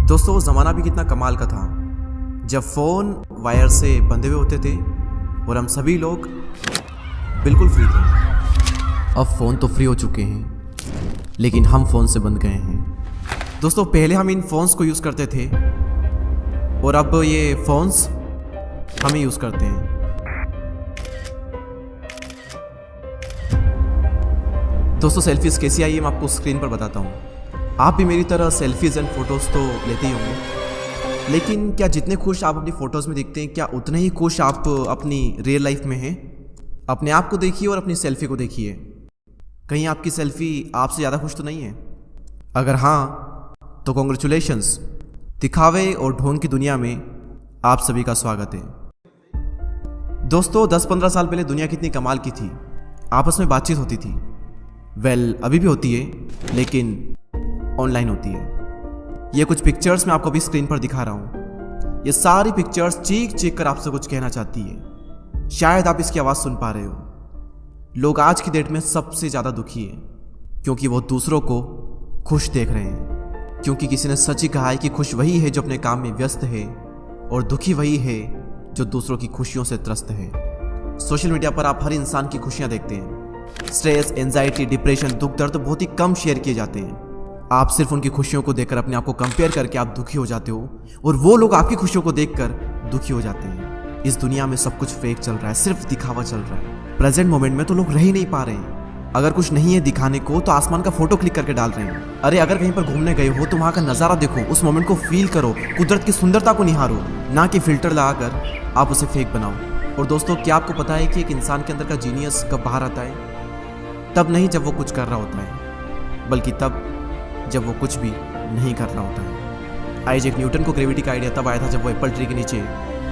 दोस्तों वो ज़माना भी कितना कमाल का था जब फ़ोन वायर से बंधे हुए होते थे और हम सभी लोग बिल्कुल फ्री थे। अब फ़ोन तो फ्री हो चुके हैं लेकिन हम फ़ोन से बंध गए हैं। दोस्तों पहले हम इन फ़ोन्स को यूज़ करते थे और अब ये फ़ोन्स हम ही यूज़ करते हैं। दोस्तों सेल्फीज़ कैसी आई है मैं आपको स्क्रीन पर बताता हूँ। आप भी मेरी तरह सेल्फीज़ एंड फ़ोटोज़ तो लेते ही होंगे, लेकिन क्या जितने खुश आप अपनी फ़ोटोज़ में दिखते हैं क्या उतने ही खुश आप अपनी रियल लाइफ में हैं? अपने आप को देखिए और अपनी सेल्फ़ी को देखिए, कहीं आपकी सेल्फ़ी आपसे ज़्यादा खुश तो नहीं है? अगर हाँ तो कॉन्ग्रेचुलेशंस। दिखावे और ढोंग की दुनिया में आप सभी का स्वागत है। दोस्तों 10-15 साल पहले दुनिया कितनी कमाल की थी, आपस में बातचीत होती थी। अभी भी होती है लेकिन ऑनलाइन होती है। ये कुछ पिक्चर्स मैं आपको अभी स्क्रीन पर दिखा रहा हूँ। ये सारी पिक्चर्स चीख कर आपसे कुछ कहना चाहती है। शायद आप इसकी आवाज़ सुन पा रहे हो। लोग आज की डेट में सबसे ज़्यादा दुखी है क्योंकि वो दूसरों को खुश देख रहे हैं। क्योंकि किसी ने सच ही कहा है कि खुश वही है जो अपने काम में व्यस्त है और दुखी वही है जो दूसरों की खुशियों से त्रस्त है। सोशल मीडिया पर आप हर इंसान की खुशियाँ देखते हैं। स्ट्रेस, एंजाइटी, डिप्रेशन, दुख दर्द बहुत ही कम शेयर किए जाते हैं। आप सिर्फ उनकी खुशियों को देखकर अपने आप को कंपेयर करके आप दुखी हो जाते हो और वो लोग आपकी खुशियों को देखकर दुखी हो जाते हैं। इस दुनिया में सब कुछ फेक चल रहा है, सिर्फ दिखावा चल रहा है। प्रेजेंट मोमेंट में तो लोग रह ही नहीं पा रहे हैं। अगर कुछ नहीं है दिखाने को तो आसमान का फोटो क्लिक करके डाल रहे हैं। अरे अगर कहीं पर घूमने गए हो तो वहाँ का नज़ारा देखो, उस मोमेंट को फील करो, कुदरत की सुंदरता को निहारो, ना कि फिल्टर लगाकर आप उसे फेक बनाओ। और दोस्तों क्या आपको पता है कि एक इंसान के अंदर का जीनियस कब बाहर आता है? तब नहीं जब वो कुछ कर रहा होता है, बल्कि तब जब वो कुछ भी नहीं कर रहा होता है। आइजैक न्यूटन को ग्रेविटी का आइडिया तब आया था जब वो एप्पल ट्री के नीचे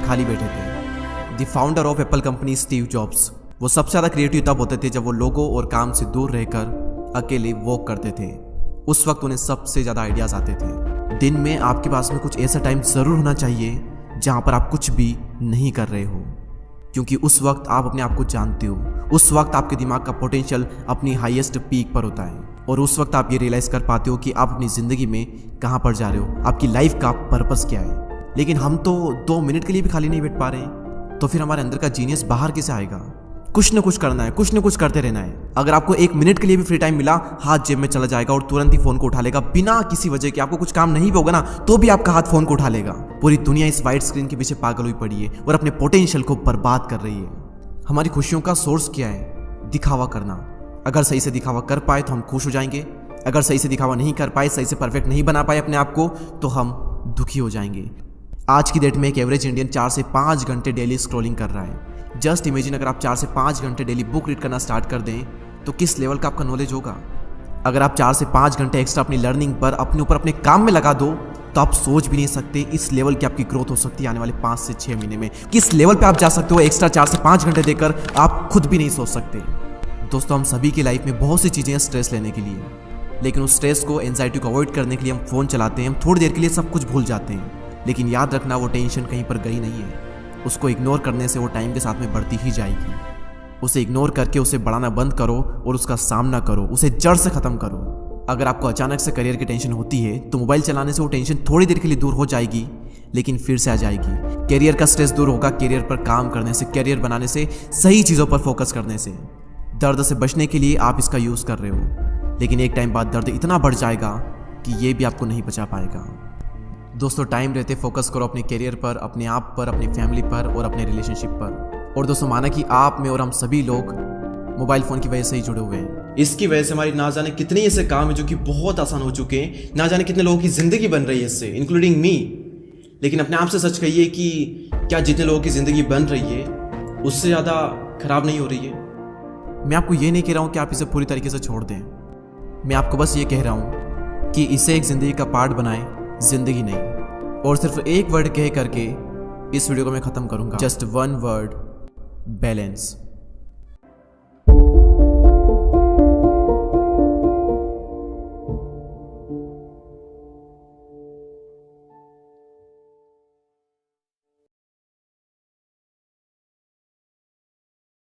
खाली बैठे थे। The founder of Apple company Steve jobs, वो सबसे ज़्यादा क्रिएटिव तब होते थे जब वो लोगों और काम से दूर रहकर अकेले वॉक करते थे। उस वक्त उन्हें सबसे ज़्यादा आइडियाज़ आते थे। दिन में आपके पास में कुछ ऐसा टाइम ज़रूर होना चाहिए जहाँ पर आप कुछ भी नहीं कर रहे हो, क्योंकि उस वक्त आप अपने आप को जानते हो। उस वक्त आपके दिमाग का पोटेंशियल अपनी हाईएस्ट पीक पर होता है और उस वक्त आप ये रियलाइज़ कर पाते हो कि आप अपनी ज़िंदगी में कहाँ पर जा रहे हो, आपकी लाइफ का पर्पस क्या है। लेकिन हम तो 2 मिनट के लिए भी खाली नहीं बैठ पा रहे हैं, तो फिर हमारे अंदर का जीनियस बाहर कैसे आएगा? कुछ न कुछ करना है, कुछ न कुछ करते रहना है। अगर आपको 1 मिनट के लिए भी फ्री टाइम मिला, हाथ जेब में चला जाएगा और तुरंत ही फ़ोन को उठा लेगा, बिना किसी वजह के। आपको कुछ काम नहीं भी होगा ना तो भी आपका हाथ फ़ोन को उठा लेगा। पूरी दुनिया इस वाइट स्क्रीन के पीछे पागल हुई पड़ी है और अपने पोटेंशियल को बर्बाद कर रही है। हमारी खुशियों का सोर्स क्या है? दिखावा करना। अगर सही से दिखावा कर पाए तो हम खुश हो जाएंगे, अगर सही से दिखावा नहीं कर पाए, सही से परफेक्ट नहीं बना पाए अपने आप को, तो हम दुखी हो जाएंगे। आज की डेट में एक एवरेज इंडियन 4 से 5 घंटे डेली स्क्रॉलिंग कर रहा है। जस्ट इमेजिन अगर आप 4 से 5 घंटे डेली बुक रीड करना स्टार्ट कर दें तो किस लेवल का आपका नॉलेज होगा। अगर आप 4 से 5 घंटे एक्स्ट्रा अपनी लर्निंग पर, अपने ऊपर, अपने काम में लगा दो तो आप सोच भी नहीं सकते इस लेवल की आपकी ग्रोथ हो सकती है आने वाले 5 से 6 महीने में। किस लेवल पे आप जा सकते हो एक्स्ट्रा 4 से 5 घंटे देकर, आप खुद भी नहीं सोच सकते। दोस्तों हम सभी की लाइफ में बहुत सी चीज़ें हैं स्ट्रेस लेने के लिए, लेकिन उस स्ट्रेस को, एंजाइटी को अवॉइड करने के लिए हम फ़ोन चलाते हैं। हम थोड़ी देर के लिए सब कुछ भूल जाते हैं, लेकिन याद रखना वो टेंशन कहीं पर गई नहीं है। उसको इग्नोर करने से वो टाइम के साथ में बढ़ती ही जाएगी। उसे इग्नोर करके उसे बढ़ाना बंद करो और उसका सामना करो, उसे जड़ से ख़त्म करो। अगर आपको अचानक से करियर की टेंशन होती है तो मोबाइल चलाने से वो टेंशन थोड़ी देर के लिए दूर हो जाएगी, लेकिन फिर से आ जाएगी। करियर का स्ट्रेस दूर होगा करियर पर काम करने से, करियर बनाने से, सही चीज़ों पर फोकस करने से। दर्द से बचने के लिए आप इसका यूज़ कर रहे हो, लेकिन एक टाइम बाद दर्द इतना बढ़ जाएगा कि ये भी आपको नहीं बचा पाएगा। दोस्तों टाइम रहते फोकस करो अपने करियर पर, अपने आप पर, अपनी फैमिली पर और अपने रिलेशनशिप पर। और दोस्तों माना कि आप में और हम सभी लोग मोबाइल फ़ोन की वजह से ही जुड़े हुए हैं। इसकी वजह से हमारी ना जाने कितने ऐसे काम हैं जो कि बहुत आसान हो चुके हैं, ना जाने कितने लोगों की ज़िंदगी बन रही है इससे, इंक्लूडिंग मी। लेकिन अपने आप से सच कहिए कि क्या जितने लोगों की ज़िंदगी बन रही है उससे ज़्यादा ख़राब नहीं हो रही है? मैं आपको ये नहीं कह रहा हूँ कि आप इसे पूरी तरीके से छोड़ दें। मैं आपको बस ये कह रहा हूँ कि इसे एक ज़िंदगी का पार्ट बनाएं, ज़िंदगी नहीं। और सिर्फ एक वर्ड कह करके इस वीडियो को मैं ख़त्म करूँगा। Just 1 word, balance.